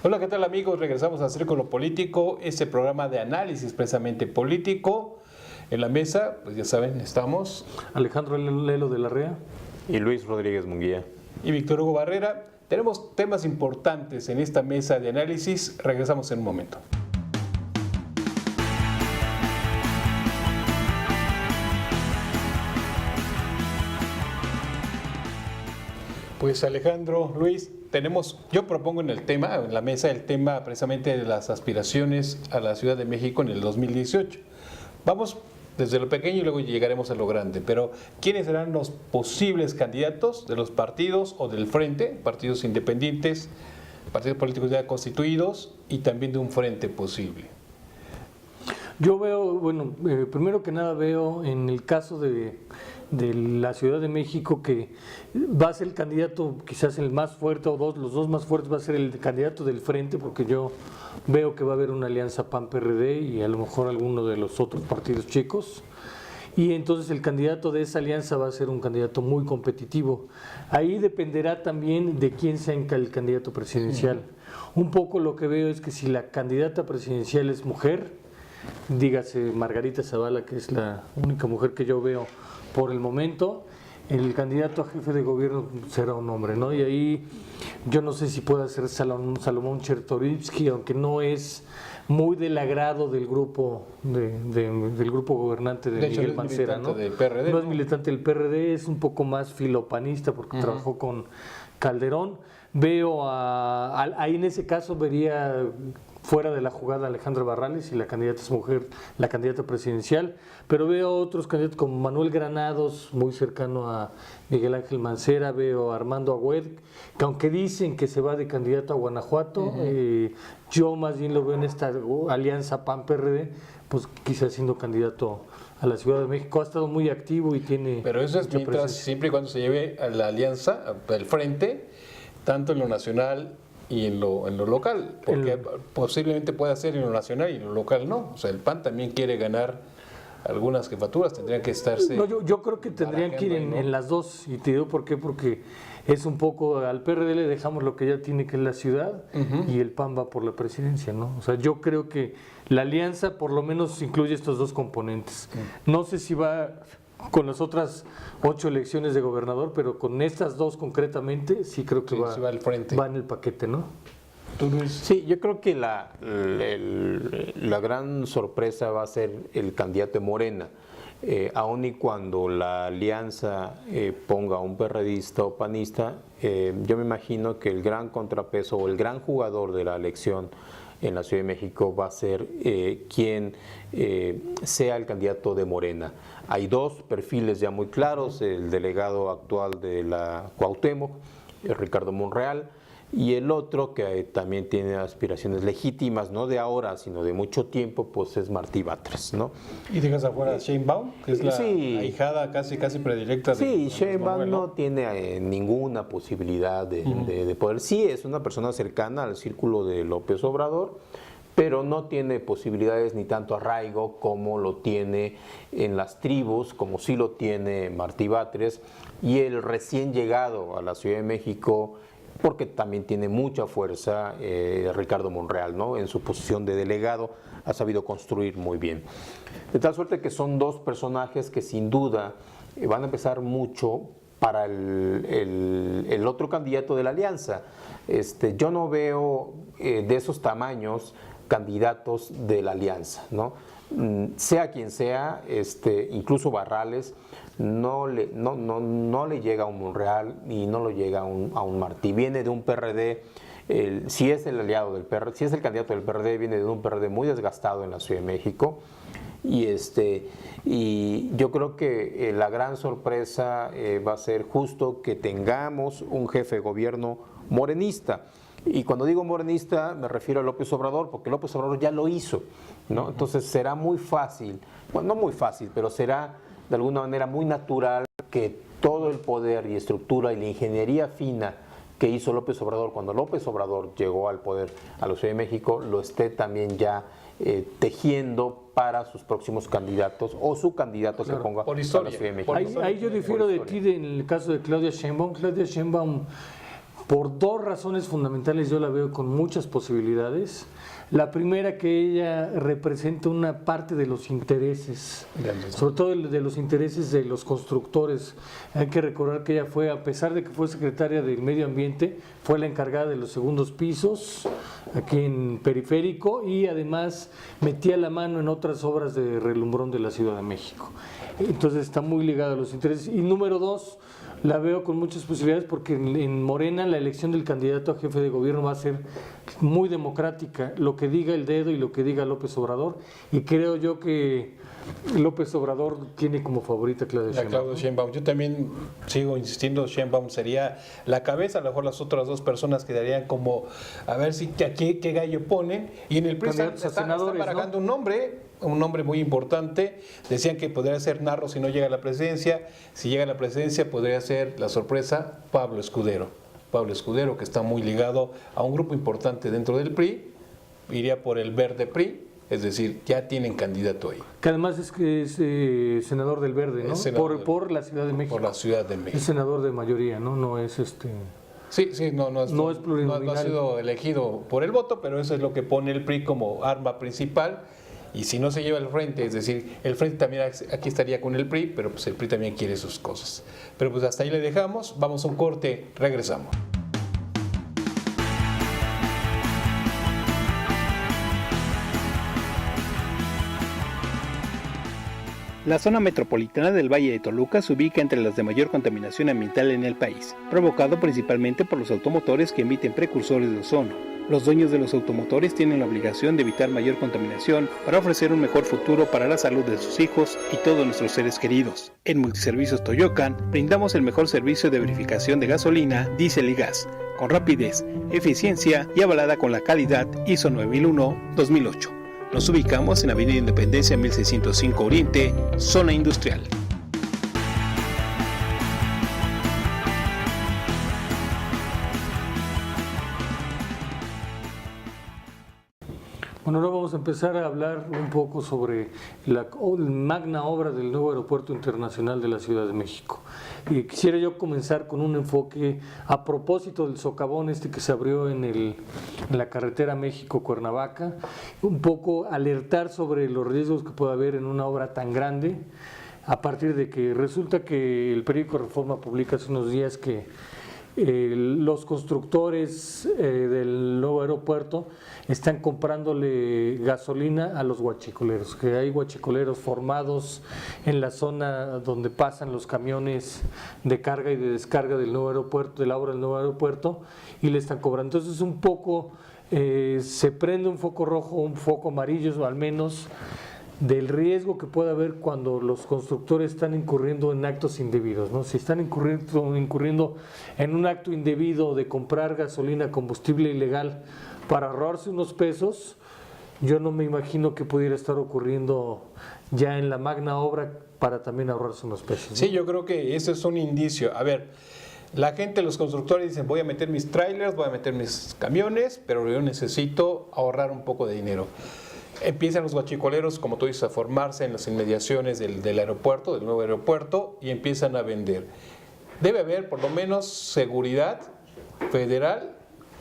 Hola, ¿qué tal amigos? Regresamos a Círculo Político, este programa de análisis precisamente político. En la mesa, pues ya saben, estamos Alejandro Lelo de la Rea y Luis Rodríguez Munguía y Víctor Hugo Barrera. Tenemos temas importantes en esta mesa de análisis. Regresamos en un momento. Pues Alejandro, Luis, yo propongo en la mesa, el tema precisamente de las aspiraciones a la Ciudad de México en el 2018. Vamos desde lo pequeño y luego llegaremos a lo grande, pero ¿quiénes serán los posibles candidatos de los partidos o del frente, partidos independientes, partidos políticos ya constituidos y también de un frente posible? Yo veo, bueno, primero que nada veo en el caso de la Ciudad de México que va a ser el candidato quizás el más fuerte o los dos más fuertes va a ser el candidato del frente, porque yo veo que va a haber una alianza PAN-PRD y a lo mejor alguno de los otros partidos chicos, y entonces el candidato de esa alianza va a ser un candidato muy competitivo. Ahí dependerá también de quién sea el candidato presidencial. Un poco lo que veo es que si la candidata presidencial es mujer, dígase Margarita Zavala, que es la única mujer que yo veo por el momento, el candidato a jefe de gobierno será un hombre, ¿no? Y ahí yo no sé si pueda ser Salomón Chertorivsky, aunque no es muy del agrado del grupo del grupo gobernante de Miguel Mancera, ¿no? Del PRD, no es militante del PRD, es un poco más filopanista porque trabajó con Calderón. Veo ahí en ese caso vería fuera de la jugada Alejandra Barrales, y la candidata es mujer, la candidata presidencial, pero veo otros candidatos como Manuel Granados, muy cercano a Miguel Ángel Mancera, veo a Armando Agüed, que aunque dicen que se va de candidato a Guanajuato, yo más bien lo veo en esta alianza PAN-PRD, pues quizás siendo candidato a la Ciudad de México. Ha estado muy activo y tiene... Pero eso es mientras, siempre y cuando se lleve a la alianza, al frente, tanto en lo nacional y en lo local, porque posiblemente pueda ser en lo nacional y en lo local no. O sea, el PAN también quiere ganar algunas jefaturas, tendrían que estarse... No, yo creo que tendrían que ir en las dos, y te digo por qué, porque es un poco, al PRD le dejamos lo que ya tiene, que es la ciudad, y el PAN va por la presidencia, ¿no? O sea, yo creo que la alianza por lo menos incluye estos dos componentes. No sé si va con las otras 8 elecciones de gobernador, pero con estas dos concretamente sí creo que va al frente, va en el paquete, ¿no? ¿Tú, Luis? Sí, yo creo que la gran sorpresa va a ser el candidato de Morena, aun y cuando la alianza ponga a un perredista o panista, yo me imagino que el gran contrapeso o el gran jugador de la elección en la Ciudad de México va a ser quien sea el candidato de Morena. Hay dos perfiles ya muy claros: el delegado actual de la Cuauhtémoc, Ricardo Monreal, y el otro que también tiene aspiraciones legítimas, no de ahora, sino de mucho tiempo, pues es Martí Batres, ¿no? Y dejas afuera a Sheinbaum, que es la ahijada casi predilecta de... Sí, Sheinbaum no tiene ninguna posibilidad de poder. Sí, es una persona cercana al círculo de López Obrador, pero no tiene posibilidades ni tanto arraigo como lo tiene en las tribus, como sí lo tiene Martí Batres, y el recién llegado a la Ciudad de México, porque también tiene mucha fuerza Ricardo Monreal, ¿no? En su posición de delegado ha sabido construir muy bien. De tal suerte que son dos personajes que sin duda van a empezar mucho para el otro candidato de la alianza. Yo no veo de esos tamaños candidatos de la alianza, ¿no? Sea quien sea, incluso Barrales no le llega a un Monreal y no lo llega a un Martí. Viene de un PRD, si es el aliado del PRD, si es el candidato del PRD, viene de un PRD muy desgastado en la Ciudad de México. Y yo creo que la gran sorpresa va a ser justo que tengamos un jefe de gobierno morenista. Y cuando digo morenista me refiero a López Obrador, porque López Obrador ya lo hizo, ¿no? Entonces será muy fácil, bueno, no muy fácil, pero será de alguna manera muy natural que todo el poder y estructura y la ingeniería fina que hizo López Obrador cuando López Obrador llegó al poder a la Ciudad de México, lo esté también ya tejiendo para sus próximos candidatos o su candidato que ponga por historia, a la Ciudad de México. Ahí yo difiero de ti en el caso de Claudia Sheinbaum. Claudia Sheinbaum Por dos razones fundamentales yo la veo con muchas posibilidades. La primera, que ella representa una parte de los intereses, sobre todo de los intereses de los constructores. Hay que recordar que ella fue, a pesar de que fue secretaria del Medio Ambiente, fue la encargada de los segundos pisos aquí en Periférico, y además metía la mano en otras obras de relumbrón de la Ciudad de México. Entonces está muy ligada a los intereses. Y número dos, la veo con muchas posibilidades porque en Morena la elección del candidato a jefe de gobierno va a ser muy democrática, lo que diga el dedo y lo que diga López Obrador, y creo yo que López Obrador tiene como favorita a Claudia Sheinbaum. Claudia Sheinbaum. Yo también sigo insistiendo, Sheinbaum sería la cabeza, a lo mejor las otras dos personas quedarían como a ver si qué gallo ponen, y en el PRI está barajando, ¿no?, un nombre muy importante. Decían que podría ser Narro si no llega a la presidencia. Si llega a la presidencia podría ser la sorpresa Pablo Escudero, que está muy ligado a un grupo importante dentro del PRI, iría por el Verde PRI, es decir, ya tienen candidato ahí. Que además es que es senador del Verde, ¿no? Por la Ciudad de México. Por la Ciudad de México. Es senador de mayoría, ¿no? No es Sí, no es plurinominal. No ha sido elegido por el voto, pero eso es lo que pone el PRI como arma principal. Y si no se lleva el frente, es decir, el frente también aquí estaría con el PRI, pero pues el PRI también quiere sus cosas. Pero pues hasta ahí le dejamos, vamos a un corte, regresamos. La zona metropolitana del Valle de Toluca se ubica entre las de mayor contaminación ambiental en el país, provocado principalmente por los automotores que emiten precursores de ozono. Los dueños de los automotores tienen la obligación de evitar mayor contaminación para ofrecer un mejor futuro para la salud de sus hijos y todos nuestros seres queridos. En Multiservicios Toyocan brindamos el mejor servicio de verificación de gasolina, diésel y gas, con rapidez, eficiencia y avalada con la calidad ISO 9001-2008. Nos ubicamos en Avenida Independencia 1605 Oriente, Zona Industrial. Bueno, ahora vamos a empezar a hablar un poco sobre la magna obra del nuevo Aeropuerto Internacional de la Ciudad de México. Y quisiera yo comenzar con un enfoque a propósito del socavón que se abrió en la carretera México-Cuernavaca, un poco alertar sobre los riesgos que puede haber en una obra tan grande, a partir de que resulta que el periódico Reforma publica hace unos días que los constructores del nuevo aeropuerto están comprándole gasolina a los huachicoleros, que hay huachicoleros formados en la zona donde pasan los camiones de carga y de descarga del nuevo aeropuerto, de la obra del nuevo aeropuerto, y le están cobrando. Entonces un poco se prende un foco rojo, un foco amarillo, o al menos del riesgo que puede haber cuando los constructores están incurriendo en actos indebidos, ¿no? Si están incurriendo en un acto indebido de comprar gasolina, combustible ilegal para ahorrarse unos pesos, yo no me imagino que pudiera estar ocurriendo ya en la magna obra para también ahorrarse unos pesos, ¿no? Sí, yo creo que ese es un indicio. A ver, la gente, los constructores dicen, voy a meter mis trailers, voy a meter mis camiones, pero yo necesito ahorrar un poco de dinero. Empiezan los guachicoleros, como tú dices, a formarse en las inmediaciones del aeropuerto, del nuevo aeropuerto, y empiezan a vender. Debe haber por lo menos seguridad federal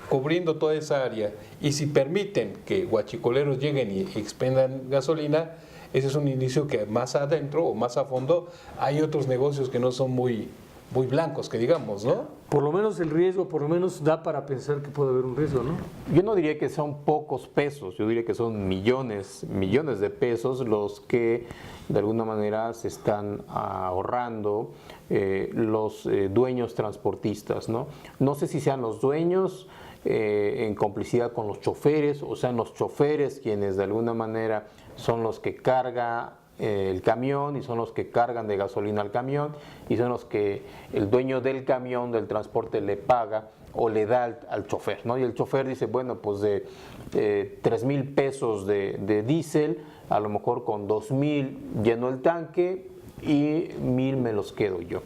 cubriendo toda esa área. Y si permiten que guachicoleros lleguen y expendan gasolina, ese es un indicio que más adentro o más a fondo hay otros negocios que no son muy blancos, que digamos, ¿no? Por lo menos el riesgo, por lo menos da para pensar que puede haber un riesgo, ¿no? Yo no diría que son pocos pesos, yo diría que son millones de pesos los que de alguna manera se están ahorrando los dueños transportistas, ¿no? No sé si sean los dueños en complicidad con los choferes, o sean los choferes quienes de alguna manera son los que cargan el camión y son los que cargan de gasolina al camión y son los que el dueño del camión, del transporte, le paga o le da al chofer, ¿no? Y el chofer dice, bueno, pues de 3,000 pesos de diésel, a lo mejor con 2,000 lleno el tanque y 1,000 me los quedo yo.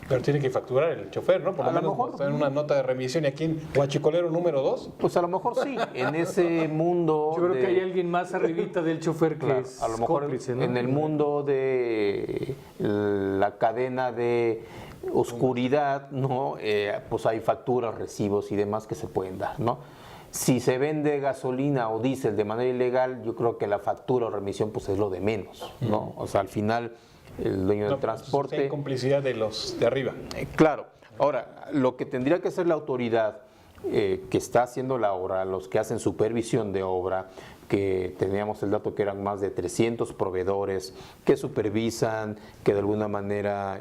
Pero tiene que facturar el chofer, ¿no? Por lo menos mejor, está en una nota de remisión. Y aquí en Huachicolero número 2. Pues a lo mejor sí, en ese mundo. Yo creo que hay alguien más arribita del chofer que es a lo mejor cómplice, ¿no? En el mundo de la cadena de oscuridad, ¿no? Pues hay facturas, recibos y demás que se pueden dar, ¿no? Si se vende gasolina o diésel de manera ilegal, yo creo que la factura o remisión pues es lo de menos, ¿no? O sea, al final el dueño del transporte... Hay complicidad de los de arriba. Claro. Ahora, lo que tendría que hacer la autoridad que está haciendo la obra, los que hacen supervisión de obra, que teníamos el dato que eran más de 300 proveedores que supervisan, que de alguna manera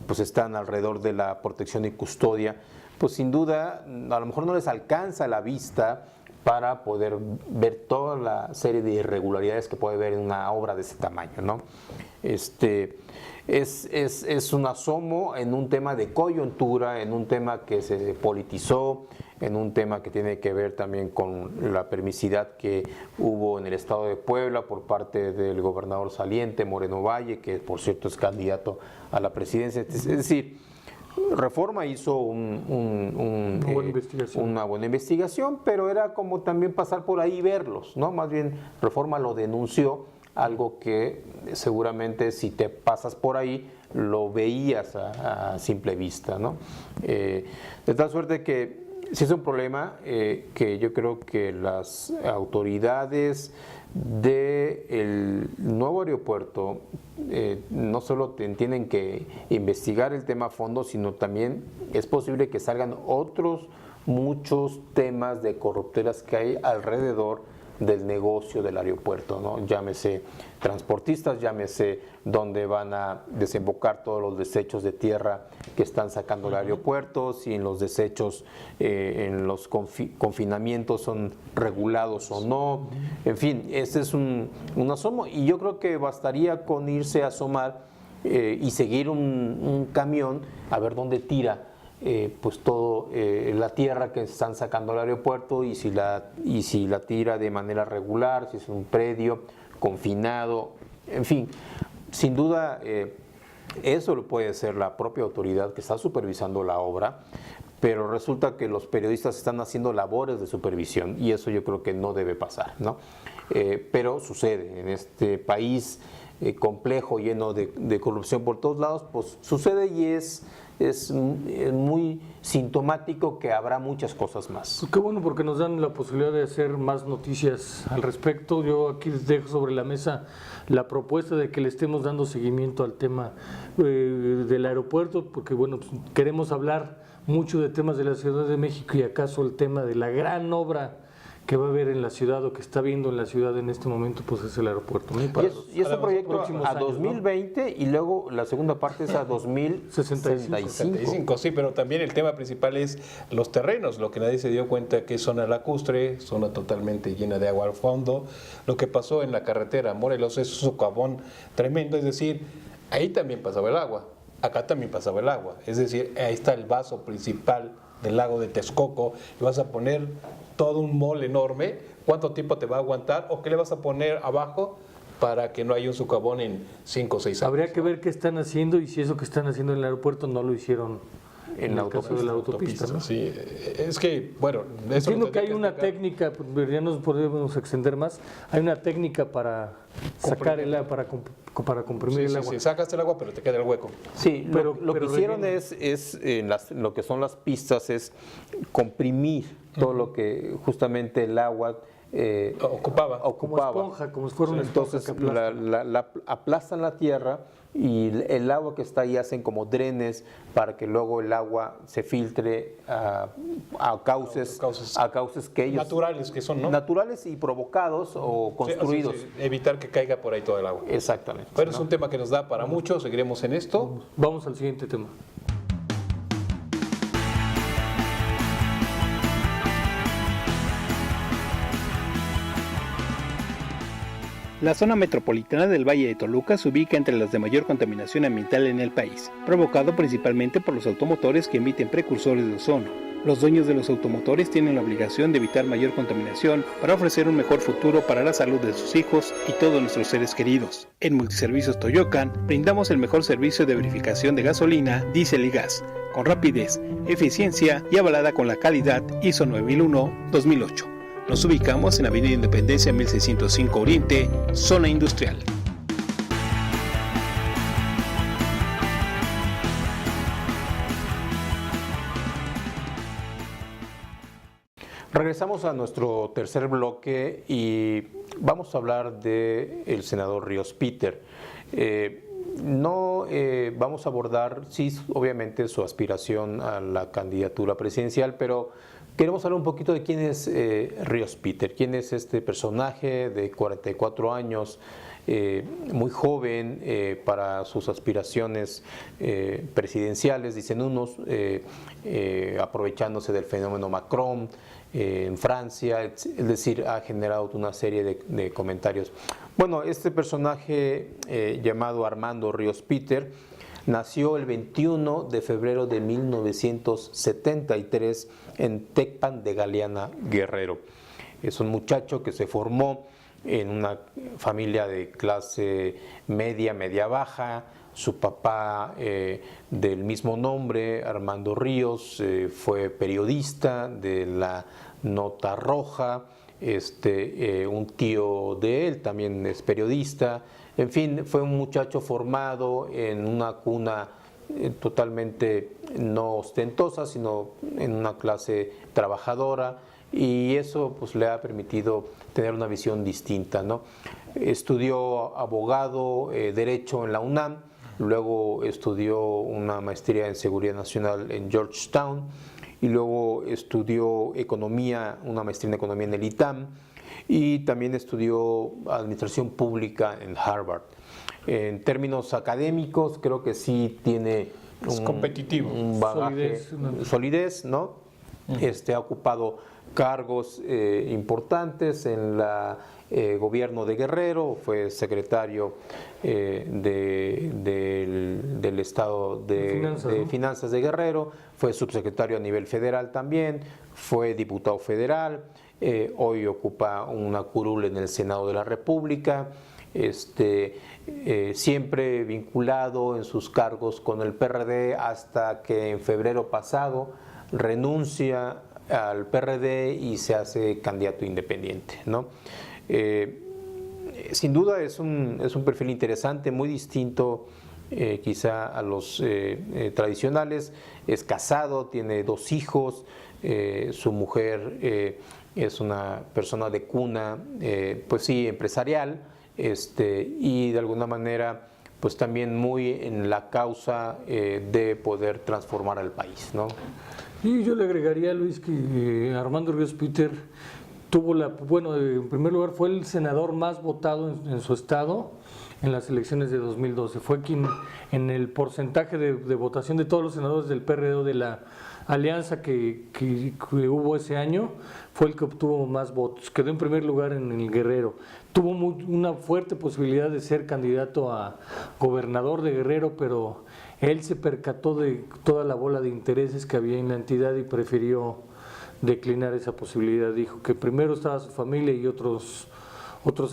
pues están alrededor de la protección y custodia, pues sin duda a lo mejor no les alcanza la vista para poder ver toda la serie de irregularidades que puede haber en una obra de ese tamaño, ¿no? Es un asomo en un tema de coyuntura, en un tema que se politizó, en un tema que tiene que ver también con la permisidad que hubo en el estado de Puebla por parte del gobernador saliente, Moreno Valle, que por cierto es candidato a la presidencia. Es decir, Reforma hizo una buena investigación, pero era como también pasar por ahí y verlos, ¿no? Más bien Reforma lo denunció, algo que seguramente si te pasas por ahí lo veías a simple vista, ¿no? De tal suerte que sí es un problema que yo creo que las autoridades del nuevo aeropuerto no solo tienen que investigar el tema a fondo, sino también es posible que salgan otros muchos temas de corruptelas que hay alrededor del negocio del aeropuerto, ¿no? Llámese transportistas, llámese dónde van a desembocar todos los desechos de tierra que están sacando del aeropuerto, si en los desechos, en los confinamientos son regulados o no. En fin, ese es un asomo y yo creo que bastaría con irse a asomar y seguir un camión a ver dónde tira pues todo la tierra que están sacando al aeropuerto y si la tira de manera regular, si es un predio confinado, en fin, sin duda eso lo puede ser la propia autoridad que está supervisando la obra, pero resulta que los periodistas están haciendo labores de supervisión y eso yo creo que no debe pasar, ¿no? Pero sucede en este país complejo, lleno de corrupción por todos lados, pues sucede y es muy sintomático que habrá muchas cosas más. Pues qué bueno, porque nos dan la posibilidad de hacer más noticias al respecto. Yo aquí les dejo sobre la mesa la propuesta de que le estemos dando seguimiento al tema del aeropuerto, porque bueno, pues, queremos hablar mucho de temas de la Ciudad de México y acaso el tema de la gran obra que va a haber en la ciudad o que está viendo en la ciudad en este momento, pues es el aeropuerto, ¿no? Y es un proyecto a 2020, ¿no? Y luego la segunda parte es a 2065. Sí, pero también el tema principal es los terrenos, lo que nadie se dio cuenta que es zona lacustre, zona totalmente llena de agua al fondo. Lo que pasó en la carretera Morelos es un socavón tremendo, es decir, ahí también pasaba el agua, acá también pasaba el agua, es decir, ahí está el vaso principal del lago de Texcoco y vas a poner todo un mall enorme, ¿cuánto tiempo te va a aguantar? ¿O qué le vas a poner abajo para que no haya un socavón en 5 o 6 años? Habría que ver qué están haciendo y si eso que están haciendo en el aeropuerto no lo hicieron en el caso de la autopista, ¿no? Sí, es que, bueno... Entiendo que hay una técnica, pues ya nos podemos extender más, hay una técnica para sacar el agua, para comprimir el agua. Sí, sacas el agua pero te queda el hueco. Sí, lo que hicieron es lo que son las pistas es comprimir todo lo que justamente el agua ocupaba. Como esponja, como si fuera una esponja. Entonces aplastan la tierra y el agua que está ahí hacen como drenes para que luego el agua se filtre a cauces que ellos... Naturales que son, ¿no? Naturales y provocados o construidos. Sí, evitar que caiga por ahí todo el agua. Exactamente. Pero es un tema que nos da para mucho, seguiremos en esto. Vamos al siguiente tema. La zona metropolitana del Valle de Toluca se ubica entre las de mayor contaminación ambiental en el país, provocado principalmente por los automotores que emiten precursores de ozono. Los dueños de los automotores tienen la obligación de evitar mayor contaminación para ofrecer un mejor futuro para la salud de sus hijos y todos nuestros seres queridos. En Multiservicios Toyocan brindamos el mejor servicio de verificación de gasolina, diésel y gas, con rapidez, eficiencia y avalada con la calidad ISO 9001-2008. Nos ubicamos en Avenida Independencia 1605 Oriente, zona industrial. Regresamos a nuestro tercer bloque y vamos a hablar del senador Ríos Peter. No vamos a abordar, sí, obviamente su aspiración a la candidatura presidencial, pero queremos hablar un poquito de quién es Ríos Peter, quién es este personaje de 44 años, muy joven para sus aspiraciones presidenciales, dicen unos, aprovechándose del fenómeno Macron en Francia, es decir, ha generado una serie de comentarios. Bueno, este personaje llamado Armando Ríos Peter nació el 21 de febrero de 1973 en Tecpan de Galeana, Guerrero. Es un muchacho que se formó en una familia de clase media, media baja. Su papá, del mismo nombre, Armando Ríos, fue periodista de la Nota Roja. Un tío de él también es periodista. En fin, fue un muchacho formado en una cuna totalmente no ostentosa, sino en una clase trabajadora, y eso pues le ha permitido tener una visión distinta, ¿no? Estudió abogado, derecho en la UNAM, luego estudió una maestría en seguridad nacional en Georgetown, y luego estudió economía, una maestría en economía en el ITAM, y también estudió administración pública en Harvard. En términos académicos, creo que sí tiene competitivo, un bagaje, solidez, ¿no? Ha ocupado cargos importantes en la gobierno de Guerrero, fue secretario del Estado de Finanzas de Guerrero, fue subsecretario a nivel federal también, fue diputado federal, hoy ocupa una curul en el Senado de la República, siempre vinculado en sus cargos con el PRD hasta que en febrero pasado renuncia al PRD y se hace candidato independiente, ¿no? Sin duda es un perfil interesante, muy distinto quizá a los tradicionales. Es casado, tiene 2 hijos, su mujer es una persona de cuna, pues sí, empresarial, y de alguna manera pues también muy en la causa de poder transformar al país, ¿no? Y yo le agregaría, Luis, que Armando Ríos Peter tuvo en primer lugar fue el senador más votado en su estado en las elecciones de 2012. Fue quien, en el porcentaje de votación de todos los senadores del PRD o de la alianza que hubo ese año, fue el que obtuvo más votos. Quedó en primer lugar en el Guerrero. Tuvo una fuerte posibilidad de ser candidato a gobernador de Guerrero, pero él se percató de toda la bola de intereses que había en la entidad y prefirió declinar esa posibilidad. Dijo que primero estaba su familia y otros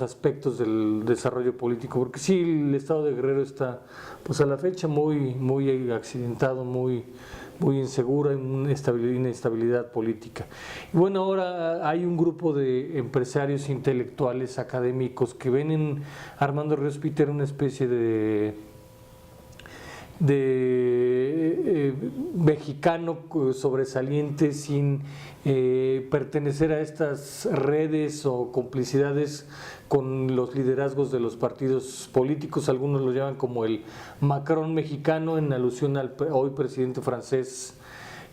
aspectos del desarrollo político, porque sí, el estado de Guerrero está pues a la fecha muy accidentado, muy inseguro, hay una inestabilidad política. Y bueno, ahora hay un grupo de empresarios intelectuales, académicos, que ven en Armando Ríos Peter una especie de mexicano sobresaliente sin pertenecer a estas redes o complicidades con los liderazgos de los partidos políticos. Algunos lo llaman como el Macron mexicano, en alusión al hoy presidente francés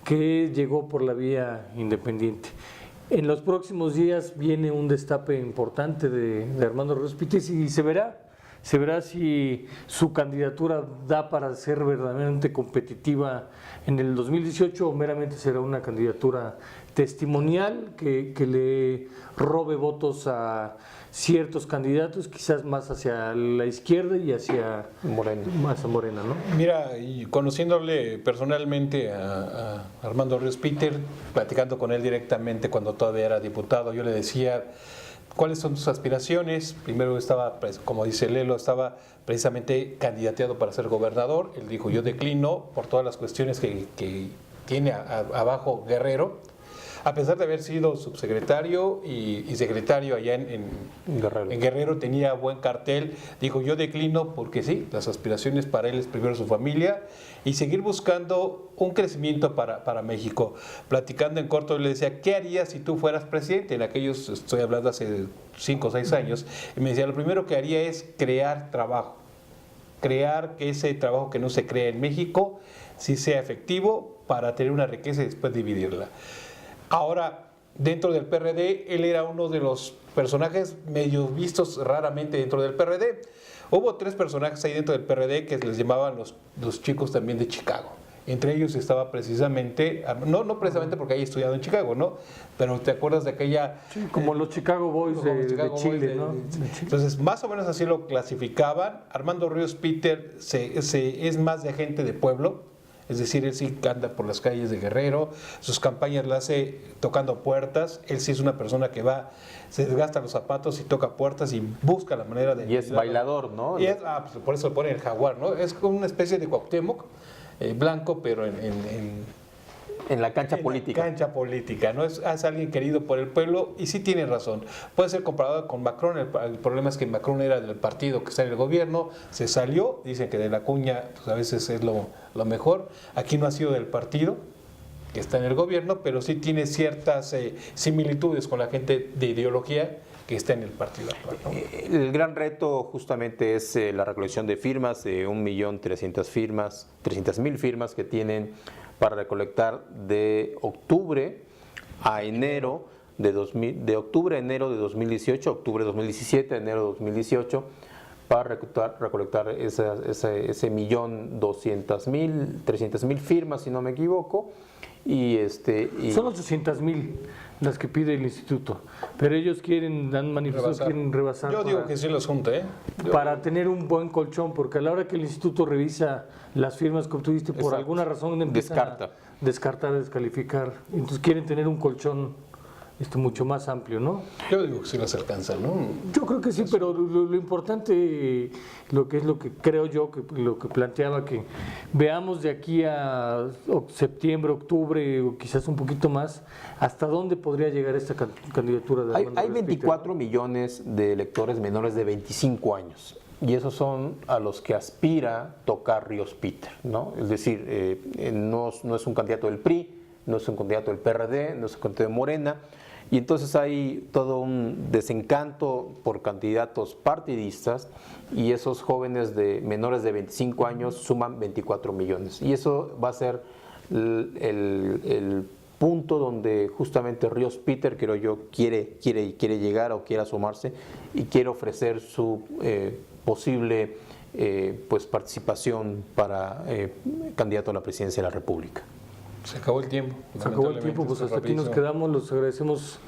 que llegó por la vía independiente. En los próximos días viene un destape importante de Armando Ríos Peter y se verá si su candidatura da para ser verdaderamente competitiva en el 2018 o meramente será una candidatura testimonial que le robe votos a ciertos candidatos, quizás más hacia la izquierda y hacia Morena, ¿no? Mira, y conociéndole personalmente a Armando Ríos Peter, platicando con él directamente cuando todavía era diputado, yo le decía: ¿cuáles son tus aspiraciones? Primero estaba, como dice Lelo, estaba precisamente candidateado para ser gobernador. Él dijo: yo declino por todas las cuestiones que tiene abajo Guerrero. a pesar de haber sido subsecretario y secretario allá en Guerrero, tenía buen cartel. Dijo, yo declino porque sí, las aspiraciones para él es primero su familia y seguir buscando un crecimiento para México. Platicando en corto, le decía, ¿qué harías si tú fueras presidente? En aquellos, estoy hablando hace 5 o 6 años, y me decía, lo primero que haría es crear trabajo. Crear que ese trabajo que no se crea en México sí sea efectivo para tener una riqueza y después dividirla. Ahora, dentro del PRD, él era uno de los personajes medio vistos raramente dentro del PRD. Hubo 3 personajes ahí dentro del PRD que les llamaban los chicos también de Chicago. Entre ellos estaba precisamente, no precisamente porque haya estudiado en Chicago, ¿no? Pero te acuerdas de aquella... Sí, como los Chicago Boys de Chile, ¿no? Entonces, más o menos así lo clasificaban. Armando Ríos Peter es más de gente de pueblo, es decir, él sí anda por las calles de Guerrero, sus campañas las hace tocando puertas, él sí es una persona que va, se desgasta los zapatos y toca puertas y busca la manera de... Y es bailador, ¿no? Y pues por eso le ponen el jaguar, ¿no? Es como una especie de Cuauhtémoc, blanco, pero en la cancha política. En la cancha política, ¿no? Es alguien querido por el pueblo y sí tiene razón. Puede ser comparado con Macron, el problema es que Macron era del partido que está en el gobierno, se salió, dicen que de la cuña pues a veces es lo mejor. Aquí no ha sido del partido que está en el gobierno, pero sí tiene ciertas similitudes con la gente de ideología que está en el partido actual, ¿no? El gran reto justamente es la recolección de firmas, de 1.300.000 firmas que tienen para recolectar de octubre a enero de octubre a enero de 2018, octubre de 2017 a enero de 2018, para recolectar ese 1.200.000, 300.000 firmas, si no me equivoco. Son 800,000 las que pide el instituto, pero ellos han manifestado que quieren rebasar. Yo digo que sí los junta, para tener un buen colchón, porque a la hora que el instituto revisa las firmas que obtuviste, por Exacto. alguna razón empiezan a descartar, descalificar, entonces quieren tener un colchón mucho más amplio, ¿no? Yo digo que sí las alcanzan, ¿no? Yo creo que sí, pero lo importante, lo que creo yo, lo que planteaba, que veamos de aquí a septiembre, octubre, o quizás un poquito más, hasta dónde podría llegar esta candidatura de Armando Hay Ríos 24 millones de electores menores de 25 años. Y esos son a los que aspira tocar Ríos Peter, ¿no? Es decir, no es un candidato del PRI, no es un candidato del PRD, no es un candidato de Morena. Y entonces hay todo un desencanto por candidatos partidistas y esos jóvenes de menores de 25 años suman 24 millones. Y eso va a ser el punto donde justamente Ríos Peter, creo yo, quiere llegar o quiere asomarse y quiere ofrecer su posible participación para candidato a la presidencia de la República. Se acabó el tiempo. Se acabó el tiempo, pues hasta aquí nos quedamos, les agradecemos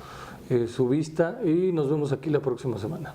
su vista y nos vemos aquí la próxima semana.